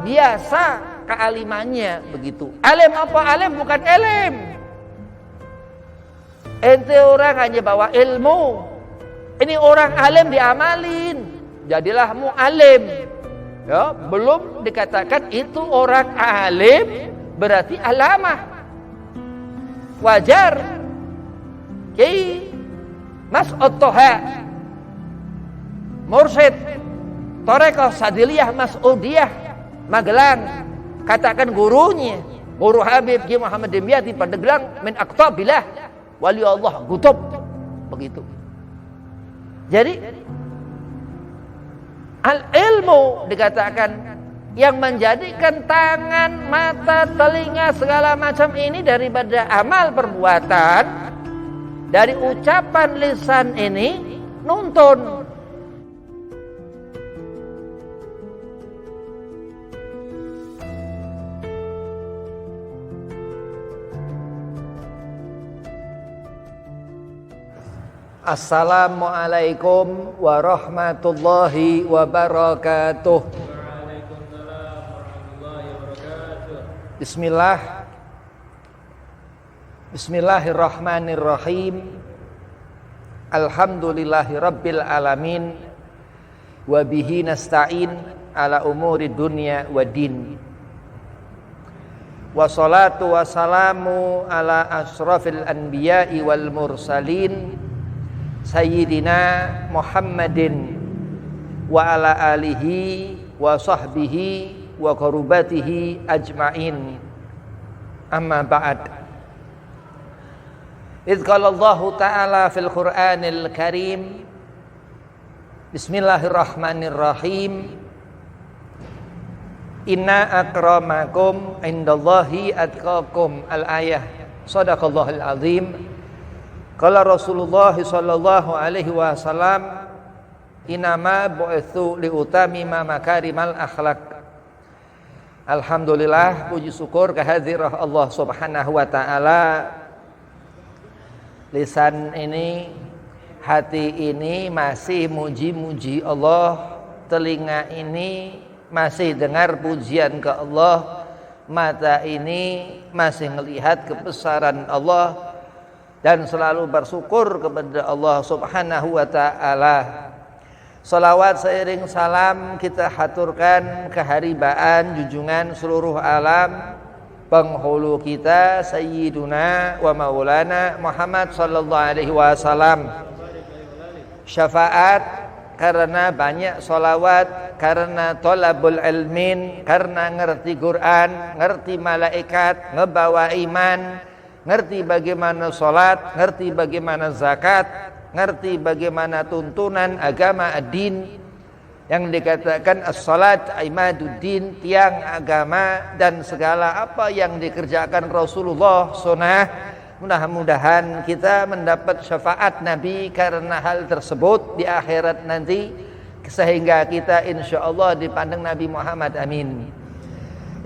biasa kealimannya begitu. Alim apa? Alim bukan alim. Ente orang hanya bawa ilmu. Ini orang alim diamalin. Jadilah mu'alim. Ya, belum dikatakan itu orang alim berarti alamah. Wajar. Kiai Mas'ud Toha Mursyid Torekoh Sadiliyah Mas'udiyah Magelang, katakan gurunya, guru Habib Kiai Muhammad Dimyati Pandeglang, min aqtabillah wali Allah gutub, begitu. Jadi al-ilmu dikatakan yang menjadikan tangan, mata, telinga segala macam ini daripada amal perbuatan, dari ucapan lisan ini nuntun. Assalamualaikum warahmatullahi wabarakatuh. Bismillahirrahmanirrahim. Alhamdulillahi rabbil alamin. Wa bihi nasta'in ala umuri dunya wa din. Wassalatu wassalamu ala asrafil anbiya'i wal mursalin Sayyidina Muhammadin wa ala alihi wa sahbihi wa qarubatihi ajma'in. Amma ba'd. Idz qala Allah Ta'ala fil Qur'anil Karim, Bismillahirrahmanirrahim. Inna akramakum indallahi atqakum. Al-ayah. Shadaqallahul azim. Qala Rasulullah sallallahu alaihi wasallam, inama bu'itsu liutamima makarimal akhlak. Alhamdulillah, puji syukur kehadirat Allah Subhanahu wa taala. Lisan ini, hati ini masih muji-muji Allah, telinga ini masih dengar pujian ke Allah, mata ini masih melihat kebesaran Allah, dan selalu bersyukur kepada Allah Subhanahu wa ta'ala. Salawat seiring salam kita haturkan keharibaan junjungan seluruh alam, penghulu kita Sayyiduna wa Maulana Muhammad sallallahu alaihi wasallam. Syafaat karena banyak salawat, karena tolabul ilmin, karena ngerti Quran, ngerti malaikat, ngebawa iman, ngerti bagaimana sholat, ngerti bagaimana zakat, ngerti bagaimana tuntunan agama ad-din yang dikatakan as-salat imaduddin, tiang agama, dan segala apa yang dikerjakan Rasulullah sunnah. Mudah-mudahan kita mendapat syafaat Nabi karena hal tersebut di akhirat nanti, sehingga kita insyaallah dipandang Nabi Muhammad. Amin.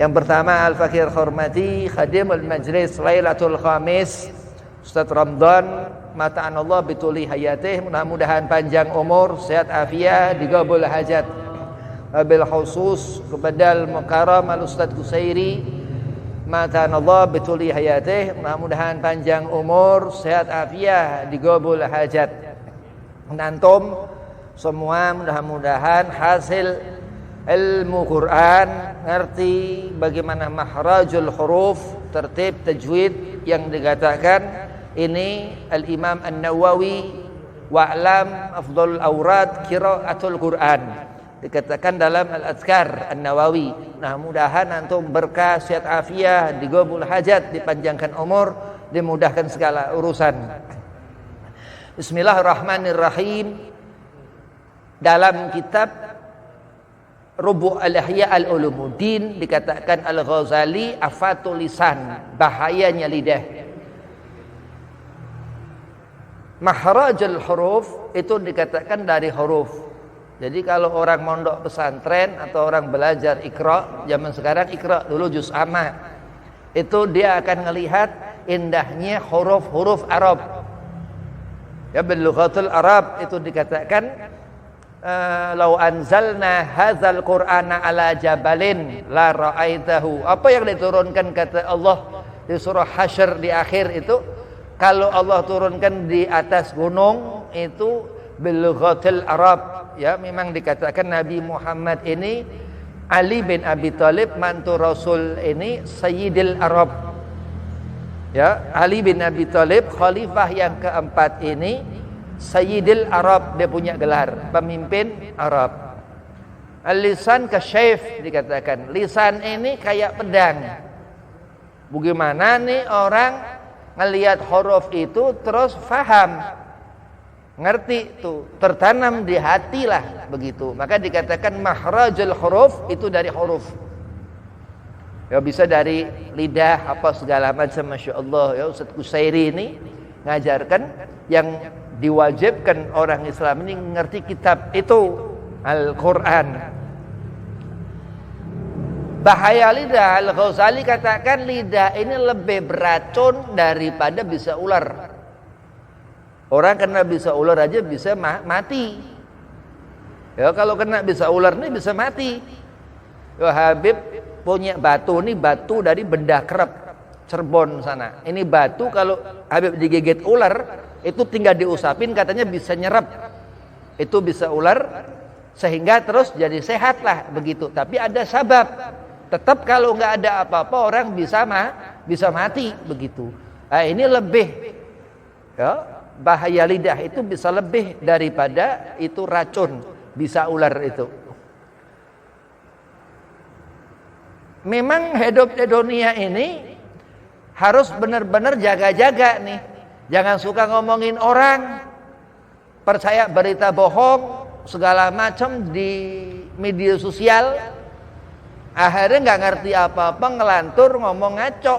Yang pertama, Al-Fakir Hormati Khadimul Majlis Lailatul Khamis Ustaz Ramdan, mata'anallah bituli hayatih, mudah-mudahan panjang umur, sehat afiat, digabul hajat. Wabil khusus kepada Al-Mukarram Al-Ustaz Kusairi, mata'anallah bituli hayatih, mudah-mudahan panjang umur, sehat afiat, digabul hajat. Nantum semua mudah-mudahan hasil ilmu Quran, ngerti bagaimana mahrajul huruf, tertib tajwid yang dikatakan ini Al-Imam An-Nawawi, wa'lam afdhalul awrad qiraatul Quran, dikatakan dalam Al-Adhkar An-Nawawi. Mudah-mudahan antum berkah, sehat afiat, digabul hajat, dipanjangkan umur, dimudahkan segala urusan. Bismillahirrahmanirrahim. Dalam kitab Rubu' al-Ihya al-Ulumuddin dikatakan Al-Ghazali, afatul lisan, bahayanya lidah. Mahrajul huruf itu dikatakan dari huruf. Jadi kalau orang mondok pesantren atau orang belajar Iqra, zaman sekarang Iqra, dulu juz amma, itu dia akan melihat indahnya huruf-huruf Arab. Ya, bil lughatul Arab itu dikatakan lau anzalna hadzal qur'ana ala jabalin la ra'aitahu. Apa yang diturunkan kata Allah di surah Hasyr di akhir itu, kalau Allah turunkan di atas gunung itu bilughatil Arab, ya memang dikatakan Nabi Muhammad ini Ali bin Abi Thalib mantu Rasul ini Sayyidil Arab. Ya, Ali bin Abi Thalib khalifah yang keempat ini Sayyidil Arab, dia punya gelar pemimpin Arab. Al-lisan kasyayf dikatakan. Lisan ini kayak pedang. Bagaimana nih orang ngelihat huruf itu terus faham, ngerti tuh, tertanam di hati lah begitu. Maka dikatakan mahrajul huruf itu dari huruf. Ya bisa dari lidah apa segala macam, masya Allah. Ya Ustaz Kusairi ini ngajarkan yang diwajibkan orang Islam ini ngerti kitab itu Al-Quran. Bahaya lidah, Al-Ghazali katakan lidah ini lebih beracun daripada bisa ular. Orang kena bisa ular aja bisa mati. Ya kalau kena bisa ular ini bisa mati. Ya Habib punya batu, ini batu dari benda kerep Cirebon sana. Ini batu kalau Habib digigit ular itu tinggal diusapin katanya bisa nyerap. Itu bisa ular sehingga terus jadi sehat lah begitu. Tapi ada sabab. Tetap kalau nggak ada apa-apa orang bisa mati begitu. Nah, ini lebih ya, bahaya lidah itu bisa lebih daripada itu racun bisa ular itu. Memang hidup di dunia ini harus benar-benar jaga-jaga nih. Jangan suka ngomongin orang, percaya berita bohong segala macam di media sosial. Akhirnya nggak ngerti apa-apa, ngelantur ngomong ngaco,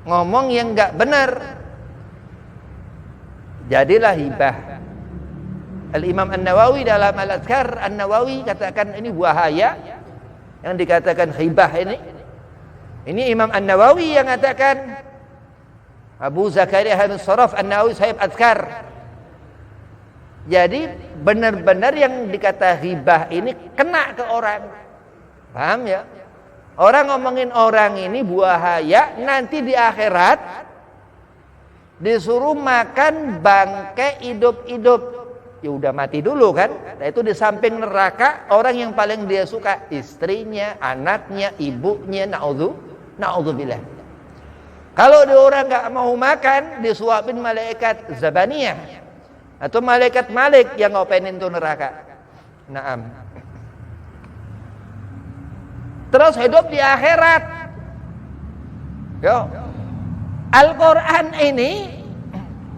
ngomong yang nggak benar, jadilah hibah. Al-Imam An-Nawawi dalam Al-Adhkar An-Nawawi katakan ini bahaya yang dikatakan hibah ini. Ini Imam An-Nawawi yang katakan. Abu Zakaria Hamid Sharaf An-Nawawi sahib Adhkar. Jadi benar-benar yang dikata hibah ini kena ke orang. Paham ya? Orang ngomongin orang ini buahaya, nanti di akhirat disuruh makan bangkai hidup-hidup. Ya udah mati dulu kan? Nah itu di samping neraka orang yang paling dia suka istrinya, anaknya, ibunya, naudzubillah. Kalau dia orang nggak mau makan, disuapin malaikat Zabaniyah atau malaikat Malik yang ngopenin tuh neraka. Naam. Terus hidup di akhirat. Yo. Al-Quran ini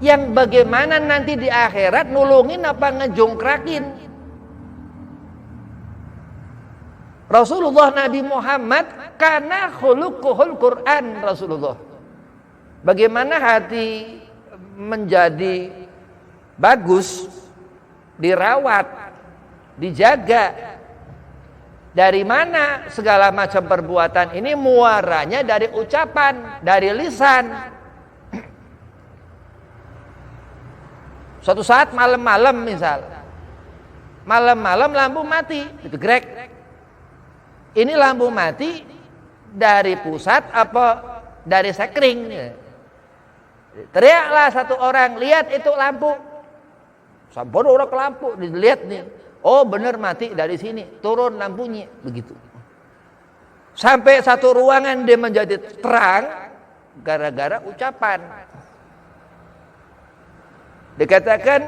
yang bagaimana nanti di akhirat nulungin apa ngejongkrakin. Rasulullah Nabi Muhammad karena khuluquhul Quran Rasulullah. Bagaimana hati menjadi bagus, dirawat, dijaga. Dari mana segala macam perbuatan ini muaranya dari ucapan, dari lisan. Suatu saat malam-malam misal, malam-malam lampu mati, digegrek. Ini lampu mati dari pusat apa dari sekring? Teriaklah satu orang, lihat itu lampu. Sampun orang ke lampu, dilihat nih. Oh benar mati dari sini, turun lampunya, begitu. Sampai satu ruangan dia menjadi terang gara-gara ucapan. Dikatakan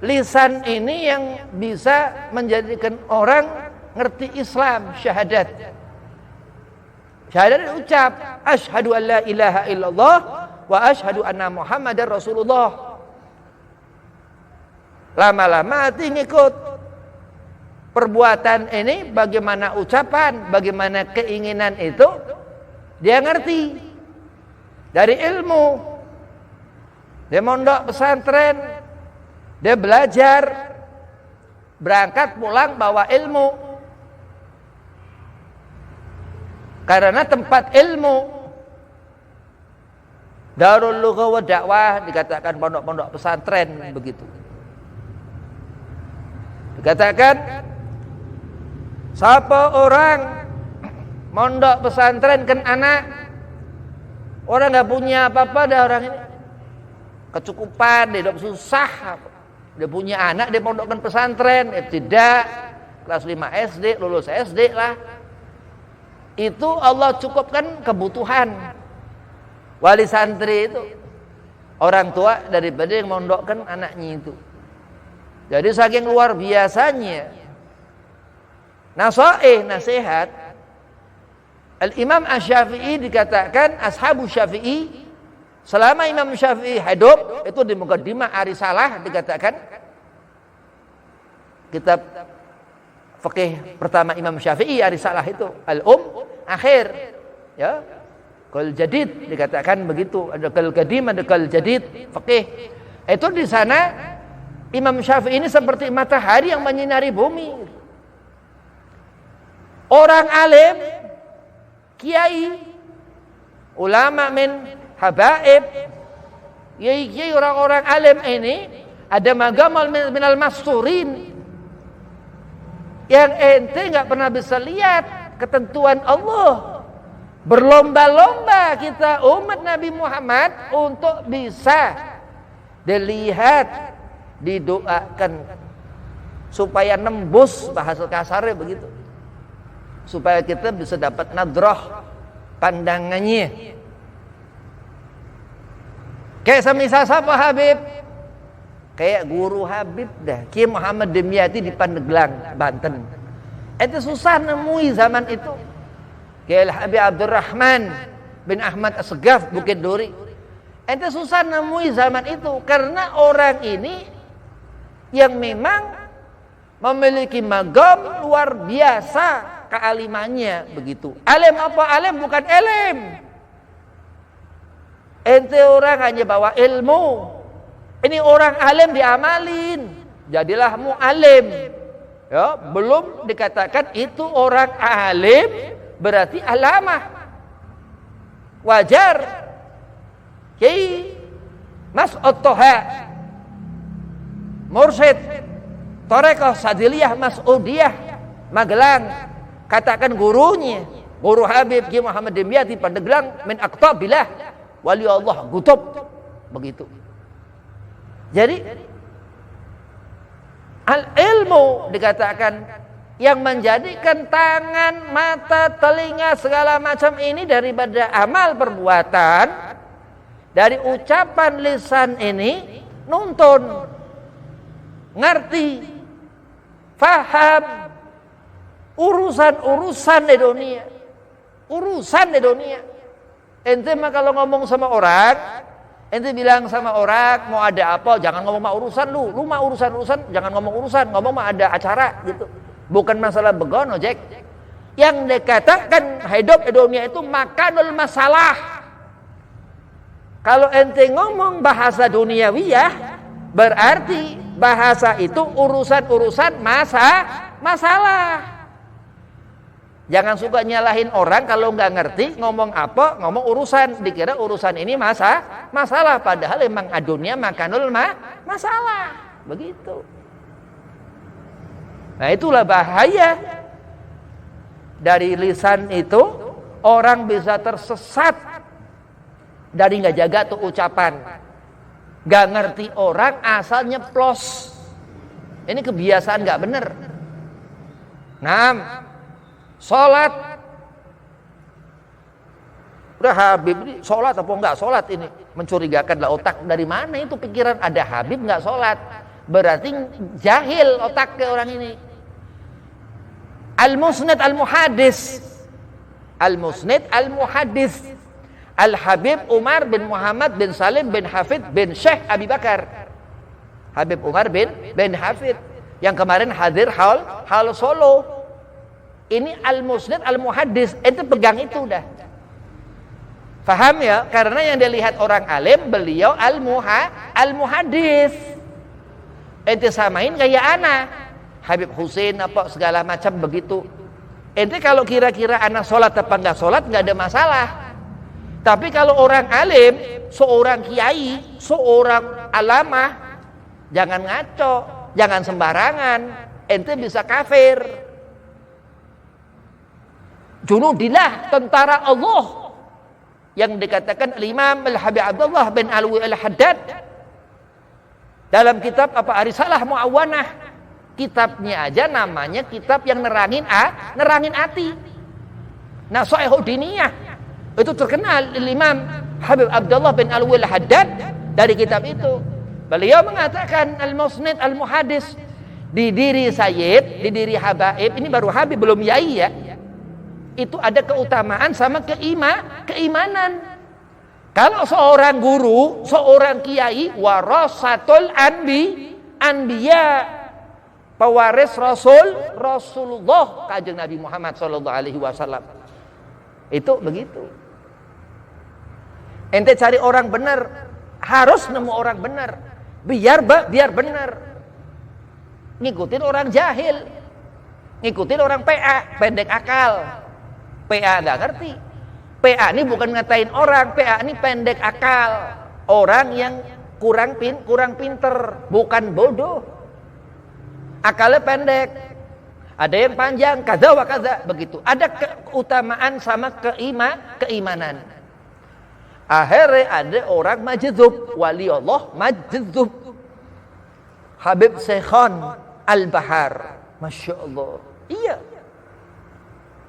lisan ini yang bisa menjadikan orang ngerti Islam, syahadat. Syahadat ucap, asyhadu an la ilaha illallah wa asyhadu anna Muhammadar Rasulullah. Lama-lama hati ngikut. Perbuatan ini bagaimana ucapan, bagaimana keinginan itu dia ngerti dari ilmu. Dia mondok pesantren, dia belajar, berangkat pulang bawa ilmu. Karena tempat ilmu, Darul Lughah wa Dakwah dikatakan pondok-pondok pesantren begitu. Dikatakan siapa orang mondok pesantren kan anak, orang nggak punya apa-apa dah orang ini, kecukupan, dia hidup susah, dia punya anak, dia pondokkan pesantren, tidak, kelas 5 SD, lulus SD lah, itu Allah cukupkan kebutuhan. Wali santri itu orang tua daripada yang mondokkan anaknya itu. Jadi saking luar biasanya nasihat Al-Imam Asy-Syafi'i, dikatakan ashabu Syafi'i, selama Imam Syafi'i hidup, itu di Muqaddimah Ar-Risalah dikatakan, kitab fikih pertama Imam Syafi'i Ar-Risalah itu akhir ya, Qaul Jadid dikatakan begitu, ada Qaul Qadim, ada Qaul Jadid fikih. Itu di sana Imam Syafi'i ini seperti matahari yang menyinari bumi. Orang alim, kiai, ulama min habaib, kiai orang-orang alim ini ada magamal minal masturin yang ente nggak pernah bisa lihat ketentuan Allah. Berlomba-lomba kita umat Nabi Muhammad untuk bisa dilihat, didoakan supaya nembus, bahasa kasarnya begitu, supaya kita bisa dapat nadrah pandangannya. Kayak semisal siapa Habib, kayak guru Habib dah, Kiai Muhammad Dimyati di Pandeglang, Banten. Itu susah nemui zaman itu. Kayak Habib Abdurrahman bin Ahmad As-Segaf Bukit Duri. Itu susah nemui zaman itu karena orang ini yang memang memiliki magam luar biasa kealimannya begitu. Alim apa? Alim bukan alim. Ente orang hanya bawa ilmu. Ini orang alim diamalin. Jadilah mu'alim. Ya, belum dikatakan itu orang alim berarti alamah. Wajar. Kiai Mas'ud Toha, Mursyid Tarekat Sadiliyah Mas'udiyah Magelang, katakan gurunya, guru Habib Kiai Muhammad Dimyati Pandeglang, min aqtabillah wali Allah gutub, begitu. Jadi al-ilmu dikatakan yang menjadikan tangan, mata, telinga segala macam ini daripada amal perbuatan, dari ucapan lisan ini nuntun, ngerti, faham urusan-urusan di dunia. Ente mah kalau ngomong sama orang, ente bilang sama orang mau ada apa, jangan ngomong mah urusan lu mah urusan, jangan ngomong urusan, ngomong mah ada acara gitu. Bukan masalah begono, Jack. Yang dikatakan hidup di dunia itu makanul masalah. Kalau ente ngomong bahasa duniawiyah, berarti bahasa itu urusan-urusan masalah. Jangan suka nyalahin orang kalau nggak ngerti ngomong apa, ngomong urusan, dikira urusan ini masalah, padahal emang dunia makanul masalah, begitu. Nah itulah bahaya dari lisan itu, orang bisa tersesat dari nggak jaga tuh ucapan, nggak ngerti orang asal nyeplos. Ini kebiasaan nggak bener. Sholat, udah Habib ini sholat apa enggak sholat, ini mencurigakanlah otak. Dari mana itu pikiran ada Habib enggak sholat? Berarti jahil otaknya orang ini. Al-Musnad Al-Muhaddis, Al-Habib Umar bin Muhammad bin Salim bin Hafid bin Syekh Abi Bakar. Habib Umar bin Hafid yang kemarin hadir hal Solo. Ini Al-Musnad Al-Muhaddis, ente pegang itu dah. Faham ya? Karena yang dilihat orang alim, beliau Al-Muhaddis. Ente samain kayak anak Habib Husain apa segala macam begitu. Ente kalau kira-kira anak sholat apa enggak sholat enggak ada masalah. Tapi kalau orang alim, seorang kiai, seorang alamah, jangan ngaco, jangan sembarangan. ente bisa kafir. Junudillah, tentara Allah yang dikatakan Imam Al-Habib Abdullah bin Alwi Al-Haddad dalam kitab Risalah Mu'awwanah. Kitabnya aja namanya kitab yang nerangin hati. Nasha'ihud Diniyah. Itu terkenal Imam Habib Abdullah bin Alwi Al-Haddad dari kitab itu. Beliau mengatakan Al-Musnid Al-Muhaddis, di diri Sayyid, di diri Habaib, ini baru Habib belum Yai ya. Itu ada keutamaan sama keimanan. Kalau seorang guru, seorang kiai, warasatul anbiya, pewaris Rasulullah, kanjeng Nabi Muhammad sallallahu alaihi wasallam. Itu begitu. Ente cari orang benar, harus nemu orang benar. Biar benar. Ngikutin orang jahil, ngikutin orang PA, pendek akal. PA nggak ngerti. PA ini bukan ngatain orang, PA ini pendek akal. Orang yang kurang pinter, bukan bodoh. Akalnya pendek. Ada yang panjang, kaza wa kaza, begitu. Ada keutamaan sama keimanan. Akhirnya ada orang majdzub, wali Allah majdzub. Habib Syekhan Al-Bahar, Masya Allah. Iya.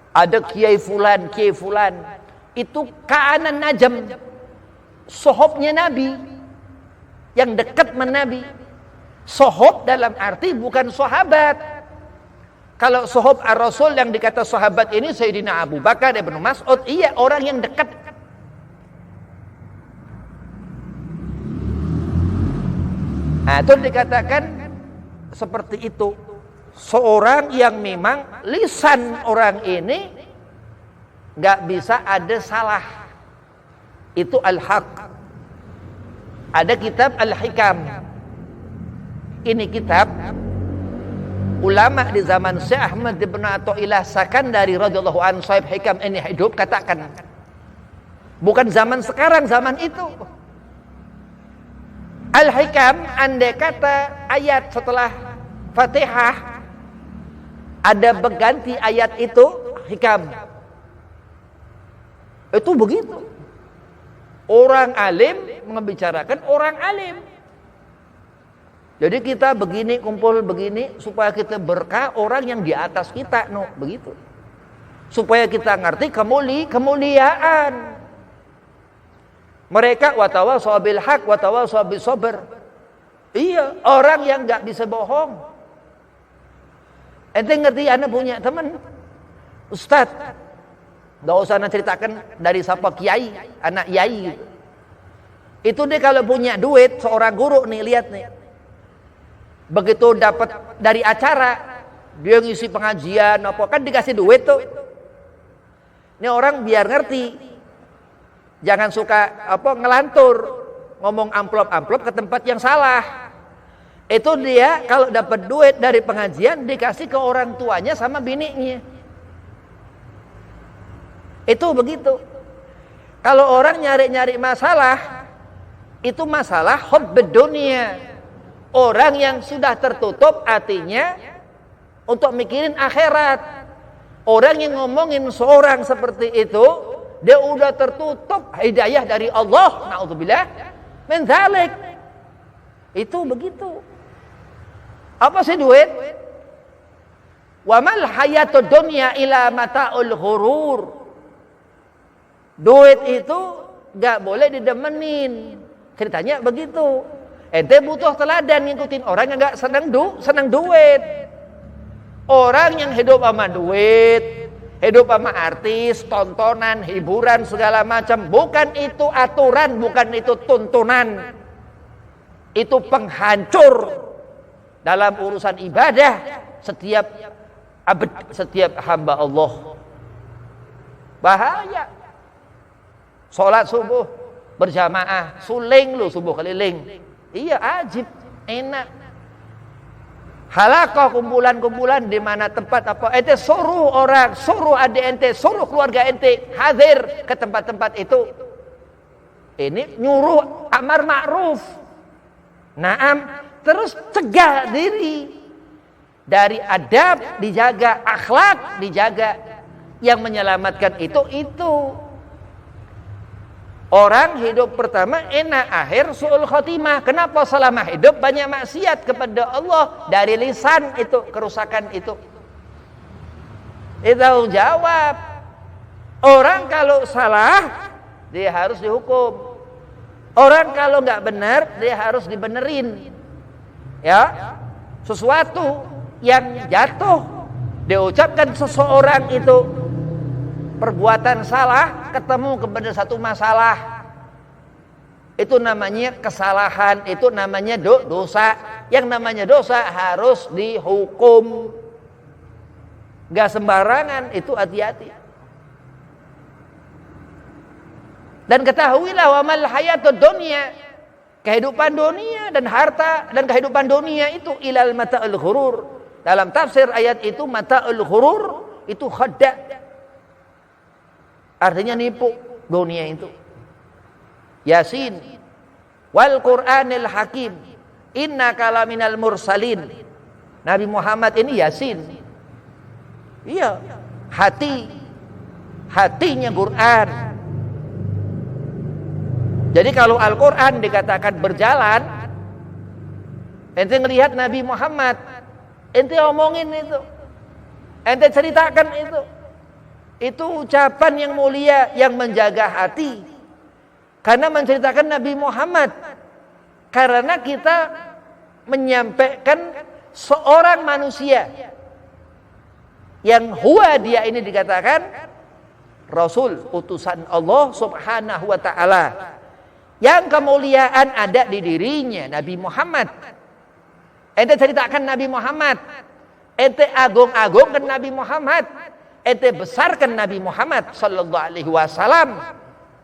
Ada kiai fulan, itu ka'anan najam, sohobnya Nabi, yang dekat dengan Nabi. Sohob dalam arti bukan sahabat. Kalau sohob ar-Rasul yang dikata sahabat ini Sayyidina Abu Bakar Ibnu Mas'ud, iya, orang yang dekat. Nah, itu dikatakan seperti itu. Seorang yang memang lisan orang ini gak bisa ada salah. Itu al-haq. Ada kitab al-hikam. Ini kitab ulama di zaman Syekh Ahmad bin Athaillah Sakandari radhiyallahu anhu, sahib hikam ini hidup, katakan. Bukan zaman sekarang, zaman itu. Al-hikam, andai kata ayat setelah Fatihah ada berganti ayat itu, hikam. Itu begitu. Orang alim membicarakan orang alim. Jadi kita begini, kumpul begini supaya kita berkah orang yang di atas kita, begitu. Supaya kita ngerti kemuliaan. Mereka watawasaw bil haq watawasaw bis sabr. Iya, orang yang enggak bisa bohong. Ente ngerti, anda punya teman ustad, nggak usah anda ceritakan dari siapa kiai, anak yai gitu. Itu dia kalau punya duit, seorang guru nih, lihat nih, begitu dapat dari acara dia ngisi pengajian apa kan dikasih duit tuh. Ini orang biar ngerti, jangan suka ngelantur, ngomong amplop ke tempat yang salah. Itu dia kalau dapat duit dari pengajian dikasih ke orang tuanya sama bininya. Itu begitu. Kalau orang nyari-nyari masalah, itu masalah hubbud dunia. Orang yang sudah tertutup hatinya untuk mikirin akhirat. Orang yang ngomongin seorang seperti itu, dia udah tertutup hidayah dari Allah. Na'udzubillah min dzalik. Itu begitu. Apa sih duit? Wa mal hayatud dunya ila mata'ul ghurur. Duit itu gak boleh didemenin. Ceritanya begitu. Ente butuh teladan ngikutin orang yang gak senang duit. Orang yang hidup sama duit, hidup sama artis, tontonan, hiburan segala macam, bukan itu aturan, bukan itu tuntunan. Itu penghancur dalam urusan ibadah setiap hamba Allah. Bahaya. Sholat subuh berjamaah, suling lu subuh keliling. Iya, ajib, enak. Halaqah kumpulan-kumpulan di mana tempat apa? Ente suruh orang, suruh adik ente, suruh keluarga ente hadir ke tempat-tempat itu. Ini nyuruh amar ma'ruf. Naam, terus cegah diri dari adab dijaga, akhlak dijaga. Yang menyelamatkan itu. Orang hidup pertama enak, akhir su'ul khotimah. Kenapa selama hidup banyak maksiat kepada Allah? Dari lisan itu, kerusakan itu. Itu jawab. Orang kalau salah, dia harus dihukum. Orang kalau nggak benar, dia harus dibenerin. Ya, sesuatu yang jatuh diucapkan seseorang itu perbuatan salah, ketemu kepada satu masalah, itu namanya kesalahan, itu namanya dosa. Yang namanya dosa harus dihukum, gak sembarangan, itu hati-hati. Dan ketahuilah, wa mal hayatud dunya, kehidupan dunia dan harta dan kehidupan dunia itu ilal mata'ul ghurur. Dalam tafsir ayat itu, mata'ul ghurur itu khadda', artinya nipu dunia itu. Yasin wal Qur'anil Hakim innaka laminal mursalin. Nabi Muhammad ini Yasin. Iya, hatinya Quran. Jadi kalau Al-Quran dikatakan berjalan, ente ngelihat Nabi Muhammad, ente omongin itu, ente ceritakan itu. Itu ucapan yang mulia, yang menjaga hati. Karena menceritakan Nabi Muhammad. Karena kita menyampaikan seorang manusia yang huwa dia ini dikatakan Rasul, utusan Allah subhanahu wa ta'ala, yang kemuliaan ada di dirinya, Nabi Muhammad. Ente ceritakan Nabi Muhammad, ente agung-agungkan Nabi Muhammad, ente besarkan Nabi Muhammad sallallahu alaihi wasallam.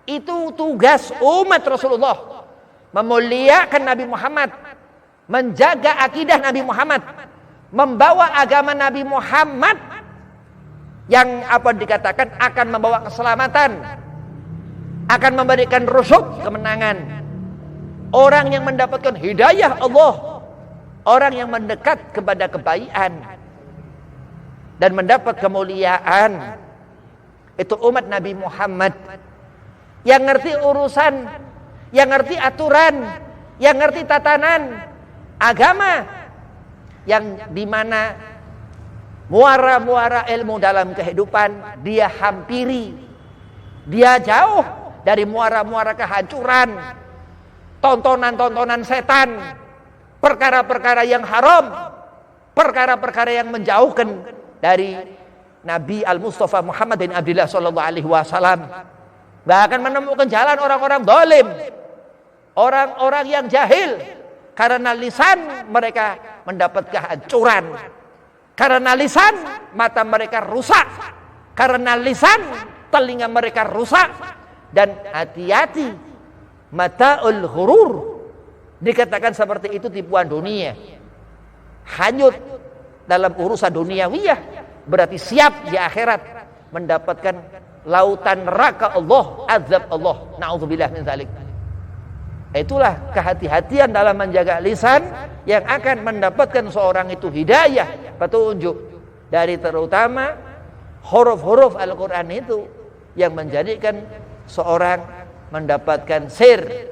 Itu tugas umat Rasulullah, memuliakan Nabi Muhammad, menjaga akidah Nabi Muhammad, membawa agama Nabi Muhammad yang apa dikatakan akan membawa keselamatan, akan memberikan rusyud, kemenangan. Orang yang mendapatkan hidayah Allah, orang yang mendekat kepada kebaikan dan mendapat kemuliaan, itu umat Nabi Muhammad yang ngerti urusan, yang ngerti aturan, yang ngerti tatanan agama, yang dimana muara-muara ilmu dalam kehidupan dia hampiri. Dia jauh dari muara-muara kehancuran, tontonan-tontonan setan, perkara-perkara yang haram, perkara-perkara yang menjauhkan dari Nabi Al-Mustafa Muhammad bin Abdullah sallallahu alaihi wasallam. Bahkan menemukan jalan orang-orang zalim, orang-orang yang jahil. Karena lisan mereka mendapat kehancuran. Karena lisan mata mereka rusak. Karena lisan telinga mereka rusak. Dan hati-hati, mata'ul ghurur, dikatakan seperti itu tipuan dunia. Hanyut dalam urusan duniawiyah, berarti siap di akhirat mendapatkan lautan neraka Allah, azab Allah. Na'udzubillah min dzalik. Itulah kehati-hatian dalam menjaga lisan yang akan mendapatkan seorang itu hidayah, petunjuk dari terutama huruf-huruf Al-Quran itu yang menjadikan seorang mendapatkan sir,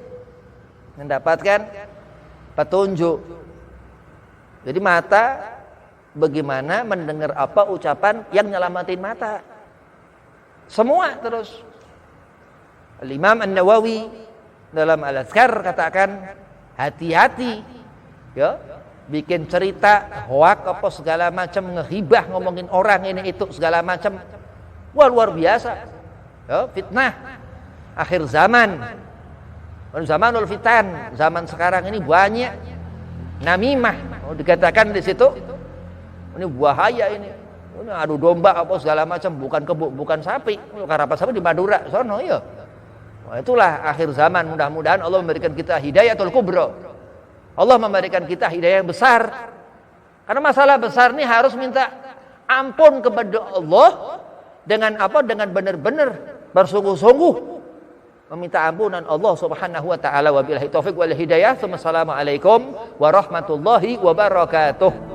mendapatkan petunjuk. Jadi mata, bagaimana mendengar apa ucapan yang nyelamatin mata. Semua terus. Al-Imam An-Nawawi dalam Al-Azkar katakan, hati-hati ya, bikin cerita hoak apa segala macam, ngehibah, ngomongin orang ini itu segala macam. Wah, luar biasa ya, fitnah akhir zaman, zamanul fitan. Zaman sekarang ini banyak namimah, dikatakan di situ ini bahaya ini adu domba apa segala macam, bukan kebo, bukan sapi. Karapan sapi di Madura sono ya. Wah, itulah akhir zaman. Mudah-mudahan Allah memberikan kita hidayatul kubra. Allah memberikan kita hidayah yang besar. Karena masalah besar ini harus minta ampun kepada Allah dengan apa? Dengan benar-benar bersungguh-sungguh meminta ampunan Allah Subhanahu wa taala. Wabillahi taufik wal hidayah. Wassalamualaikum warahmatullahi wabarakatuh.